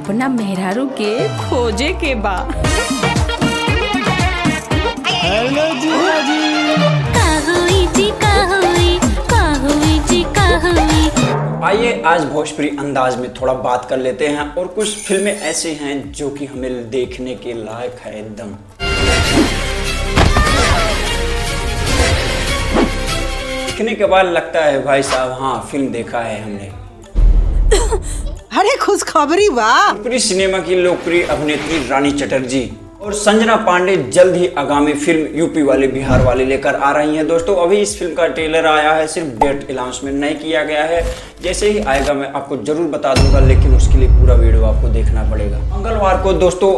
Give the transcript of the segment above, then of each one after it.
अपना मेहरारू के खोजे के बा। हेलो जीजा जी। आइए आज भोजपुरी अंदाज में थोड़ा बात कर लेते हैं और कुछ फिल्में ऐसी हैं जो कि हमें देखने के लायक है एकदम। देखने के बाद लगता है भाई साहब हाँ फिल्म देखा है हमने। अरे खुशखबरी वाह। भोजपुरी सिनेमा की लोकप्रिय अभिनेत्री रानी चटर्जी और संजना पांडे जल्द ही आगामी फिल्म यूपी वाले बिहार वाले लेकर आ रही हैं। दोस्तों अभी इस फिल्म का ट्रेलर आया है, सिर्फ डेट अनाउंसमेंट नहीं किया गया है। जैसे ही आएगा मैं आपको जरूर बता दूंगा, लेकिन उसके लिए पूरा वीडियो आपको देखना पड़ेगा। मंगलवार को दोस्तों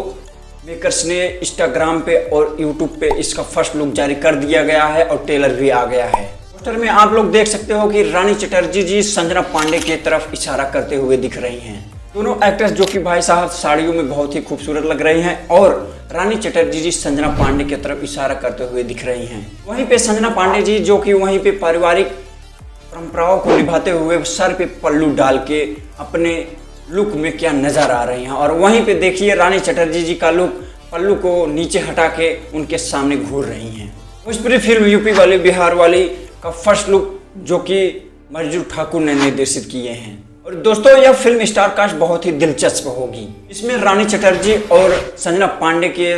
मेकर्स ने इंस्टाग्राम पे और यूट्यूब पे इसका फर्स्ट लुक जारी कर दिया गया है और ट्रेलर भी आ गया है। पोस्टर में आप लोग देख सकते हो कि रानी चटर्जी जी संजना पांडे की तरफ इशारा करते हुए दिख रही हैं। दोनों एक्ट्रेस जो कि भाई साहब साड़ियों में बहुत ही खूबसूरत लग रही हैं और रानी चटर्जी जी संजना पांडे की तरफ इशारा करते हुए दिख रही हैं। वहीं पे संजना पांडे जी जो कि वहीं पे पारिवारिक परंपराओं को निभाते हुए सर पे पल्लू डाल के अपने लुक में क्या नजर आ रही हैं। और वहीं पे देखिए रानी चटर्जी जी का लुक पल्लू को नीचे हटा के उनके सामने घूर रही हैं। भोजपुरी फिल्म यूपी वाली बिहार वाली का फर्स्ट लुक जो कि मजरू ठाकुर ने निर्देशित किए हैं। और दोस्तों यह फिल्म स्टार कास्ट बहुत ही दिलचस्प होगी। इसमें रानी चटर्जी और संजना पांडे के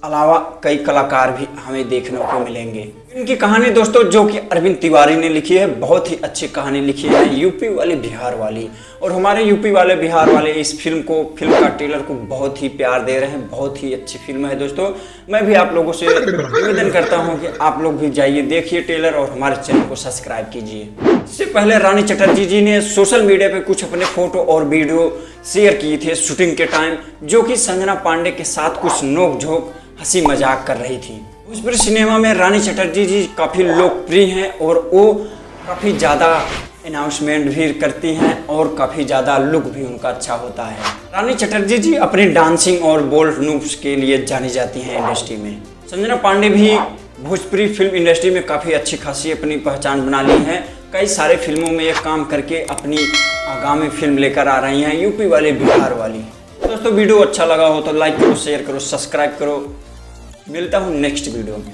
अलावा कई कलाकार भी हमें देखने को मिलेंगे। इनकी कहानी दोस्तों जो कि अरविंद तिवारी ने लिखी है, बहुत ही अच्छी कहानी लिखी है यूपी वाली बिहार वाली। और हमारे यूपी वाले बिहार वाले इस फिल्म का ट्रेलर को बहुत ही प्यार दे रहे हैं। बहुत ही अच्छी फिल्म है दोस्तों। मैं भी आप लोगों से निवेदन करता हूं कि आप लोग भी जाइए देखिए ट्रेलर और हमारे चैनल को सब्सक्राइब कीजिए। इससे पहले रानी चटर्जी जी ने सोशल मीडिया पे कुछ अपने फोटो और वीडियो शेयर किए थे शूटिंग के टाइम, जो कि संजना पांडे के साथ कुछ नोक झोंक हंसी मजाक कर रही थी। भोजपुरी सिनेमा में रानी चटर्जी जी काफ़ी लोकप्रिय हैं और वो काफ़ी ज़्यादा अनाउंसमेंट भी करती हैं और काफ़ी ज़्यादा लुक भी उनका अच्छा होता है। रानी चटर्जी जी अपनी डांसिंग और बोल्ड लुक्स के लिए जानी जाती हैं इंडस्ट्री में। संजना पांडे भी भोजपुरी फिल्म इंडस्ट्री में काफ़ी अच्छी खासी अपनी पहचान बना ली है। कई सारे फिल्मों में ये काम करके अपनी आगामी फिल्म लेकर आ रही हैं यूपी वाले बिहार वाली। दोस्तों वीडियो अच्छा लगा हो तो लाइक करो, शेयर करो, सब्सक्राइब करो। मिलता हूँ नेक्स्ट वीडियो में।